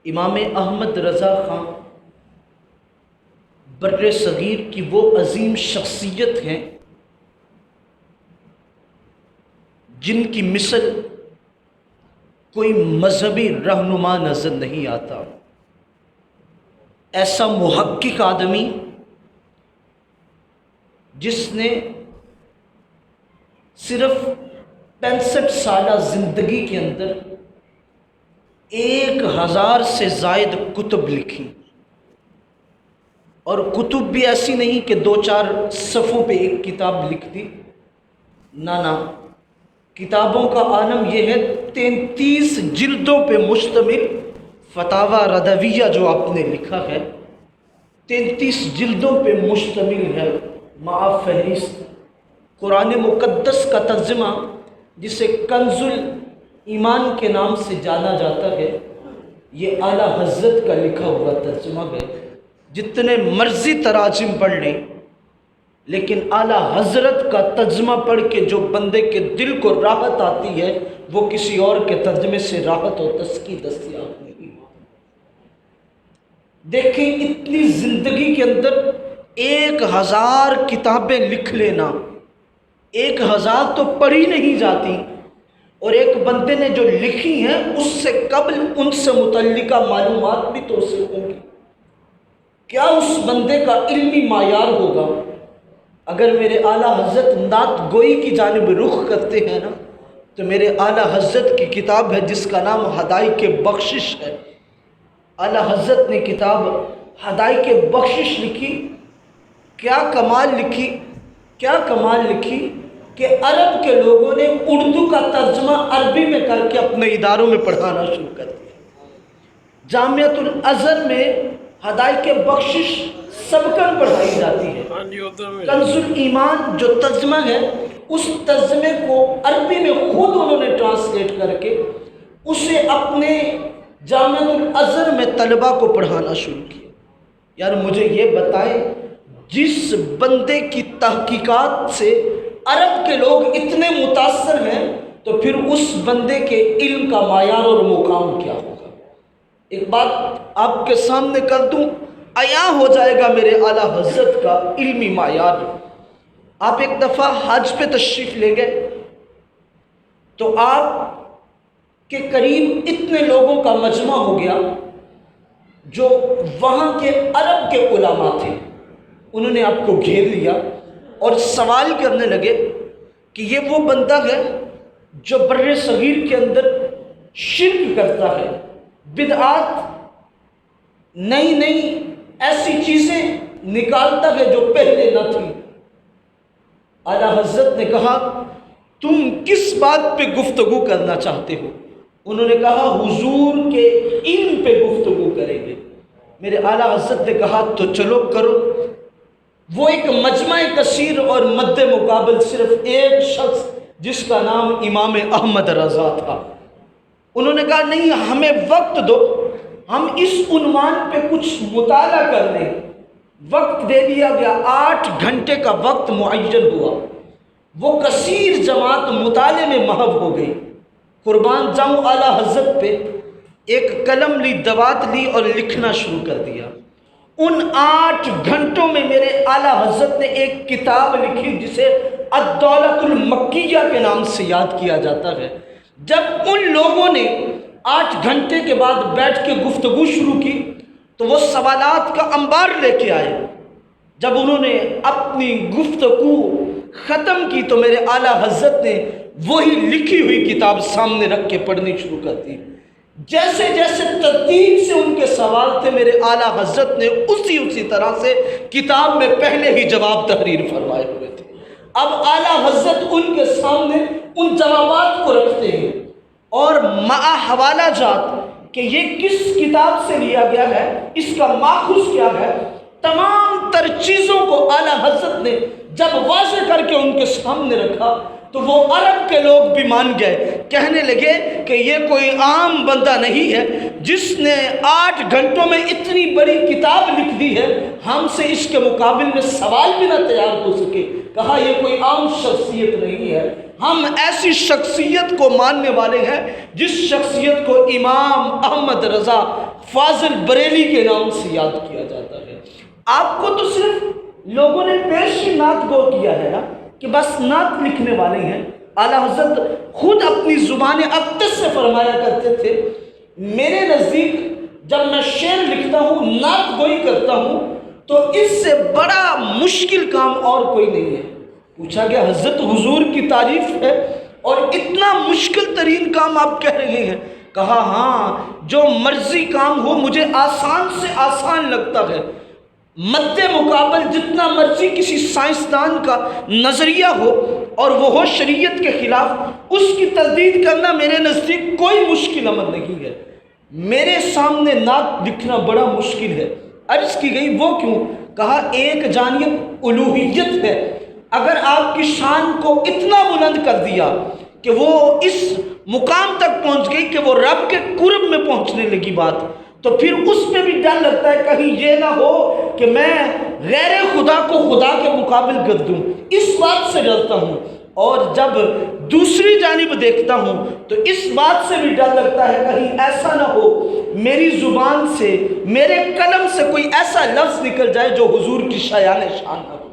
امام احمد رضا خان بر صغیر کی وہ عظیم شخصیت ہیں جن کی مثل کوئی مذہبی رہنما نظر نہیں آتا۔ ایسا محقق آدمی جس نے صرف 65 سالہ زندگی کے اندر 1000 سے زائد کتب لکھی، اور کتب بھی ایسی نہیں کہ 2-4 صفحوں پہ ایک کتاب لکھ دی، نہ، کتابوں کا عالم یہ ہے۔ 33 جلدوں پہ مشتمل فتاوی رضویہ جو آپ نے لکھا ہے، 33 جلدوں پہ مشتمل ہے، مع فہرست قرآن مقدس کا ترجمہ جسے کنز ایمان کے نام سے جانا جاتا ہے، یہ اعلیٰ حضرت کا لکھا ہوا ترجمہ ہے۔ جتنے مرضی تراجم پڑھ لیں، لیکن اعلیٰ حضرت کا ترجمہ پڑھ کے جو بندے کے دل کو راحت آتی ہے، وہ کسی اور کے ترجمے سے راحت و تسکی دستیاب نہیں۔ دیکھیں اتنی زندگی کے اندر 1000 کتابیں لکھ لینا، 1000 تو پڑھی نہیں جاتی، اور ایک بندے نے جو لکھی ہیں اس سے قبل ان سے متعلقہ معلومات بھی تو اسے ہوں گی۔ کیا اس بندے کا علمی معیار ہوگا؟ اگر میرے اعلیٰ حضرت نعت گوئی کی جانب رخ کرتے ہیں نا، تو میرے اعلیٰ حضرت کی کتاب ہے جس کا نام ہدایت بخشش ہے۔ اعلیٰ حضرت نے کتاب ہدایت بخشش لکھی، کیا کمال لکھی، کیا کمال لکھی کہ عرب کے لوگوں نے اردو کا ترجمہ عربی میں کر کے اپنے اداروں میں پڑھانا شروع کر دیا۔ جامعۃ الازہر میں ہدایت بخشش سبقاً پڑھائی جاتی ہے۔ کنز ایمان جو ترجمہ ہے، اس ترجمے کو عربی میں خود انہوں نے ٹرانسلیٹ کر کے اسے اپنے جامعۃ الازہر میں طلباء کو پڑھانا شروع کیا۔ یار مجھے یہ بتائیں، جس بندے کی تحقیقات سے عرب کے لوگ اتنے متاثر ہیں، تو پھر اس بندے کے علم کا معیار اور مقام کیا ہوگا؟ ایک بات آپ کے سامنے کر دوں، عیاں ہو جائے گا میرے اعلیٰ حضرت کا علمی معیار۔ آپ ایک دفعہ حج پہ تشریف لے گئے تو آپ کے قریب اتنے لوگوں کا مجمع ہو گیا جو وہاں کے عرب کے علماء تھے۔ انہوں نے آپ کو گھیر لیا اور سوال کرنے لگے کہ یہ وہ بندہ ہے جو بر صغیر کے اندر شرک کرتا ہے، بدعات نئی ایسی چیزیں نکالتا ہے جو پہلے نہ تھی۔ اعلیٰ حضرت نے کہا تم کس بات پہ گفتگو کرنا چاہتے ہو؟ انہوں نے کہا حضور کے علم پہ گفتگو کریں گے۔ میرے اعلیٰ حضرت نے کہا تو چلو کرو۔ وہ ایک مجمع کثیر اور مد مقابل صرف ایک شخص جس کا نام امام احمد رضا تھا، انہوں نے کہا نہیں، ہمیں وقت دو، ہم اس عنوان پہ کچھ مطالعہ کر لیں۔ وقت دے دیا گیا، 8 گھنٹے کا وقت معین ہوا۔ وہ کثیر جماعت مطالعے میں محو ہو گئی۔ قربان جاؤں اعلیٰ حضرت پہ ایک قلم لی، دوات لی اور لکھنا شروع کر دیا۔ ان 8 گھنٹوں میں میرے اعلیٰ حضرت نے ایک کتاب لکھی جسے الدولۃ المکیہ کے نام سے یاد کیا جاتا ہے۔ جب ان لوگوں نے 8 گھنٹے کے بعد بیٹھ کے گفتگو شروع کی تو وہ سوالات کا انبار لے کے آئے۔ جب انہوں نے اپنی گفتگو ختم کی تو میرے اعلیٰ حضرت نے وہی لکھی ہوئی کتاب سامنے رکھ کے پڑھنی شروع کر دی۔ جیسے جیسے ترتیب سے ان کے سوال تھے، میرے اعلیٰ حضرت نے اسی طرح سے کتاب میں پہلے ہی جواب تحریر فرمائے ہوئے تھے۔ اب اعلیٰ حضرت ان کے سامنے ان جوابات کو رکھتے ہیں اور مع حوالہ جات کہ یہ کس کتاب سے لیا گیا ہے، اس کا ماخذ کیا ہے، تمام تر چیزوں کو اعلیٰ حضرت نے جب واضح کر کے ان کے سامنے رکھا تو وہ عرب کے لوگ بھی مان گئے، کہنے لگے کہ یہ کوئی عام بندہ نہیں ہے جس نے 8 گھنٹوں میں اتنی بڑی کتاب لکھ دی ہے، ہم سے اس کے مقابل میں سوال بھی نہ تیار ہو سکے۔ کہا یہ کوئی عام شخصیت نہیں ہے، ہم ایسی شخصیت کو ماننے والے ہیں جس شخصیت کو امام احمد رضا فاضل بریلی کے نام سے یاد کیا جاتا ہے۔ آپ کو تو صرف لوگوں نے پیش ہی نعت گو کیا ہے نا کہ بس نعت لکھنے والے ہیں۔ اعلیٰ حضرت خود اپنی زبان اقدس سے فرمایا کرتے تھے، میرے نزدیک جب میں شعر لکھتا ہوں، نعت گوئی کرتا ہوں، تو اس سے بڑا مشکل کام اور کوئی نہیں ہے۔ پوچھا گیا حضرت حضور کی تعریف ہے اور اتنا مشکل ترین کام آپ کہہ رہے ہیں؟ کہا ہاں، جو مرضی کام ہو مجھے آسان سے آسان لگتا ہے۔ مد مقابل جتنا مرضی کسی سائنسدان کا نظریہ ہو اور وہ ہو شریعت کے خلاف، اس کی تردید کرنا میرے نزدیک کوئی مشکل عمل نہیں ہے۔ میرے سامنے نعت لکھنا بڑا مشکل ہے۔ عرض کی گئی وہ کیوں؟ کہا ایک جانب الوہیت ہے، اگر آپ کی شان کو اتنا بلند کر دیا کہ وہ اس مقام تک پہنچ گئی کہ وہ رب کے قرب میں پہنچنے لگی بات، تو پھر اس پہ بھی ڈر لگتا ہے کہیں یہ نہ ہو کہ میں غیر خدا کو خدا کے مقابل کر دوں، اس بات سے ڈرتا ہوں۔ اور جب دوسری جانب دیکھتا ہوں تو اس بات سے بھی ڈر لگتا ہے کہیں ایسا نہ ہو میری زبان سے، میرے قلم سے کوئی ایسا لفظ نکل جائے جو حضور کی شایان شان نہ ہو۔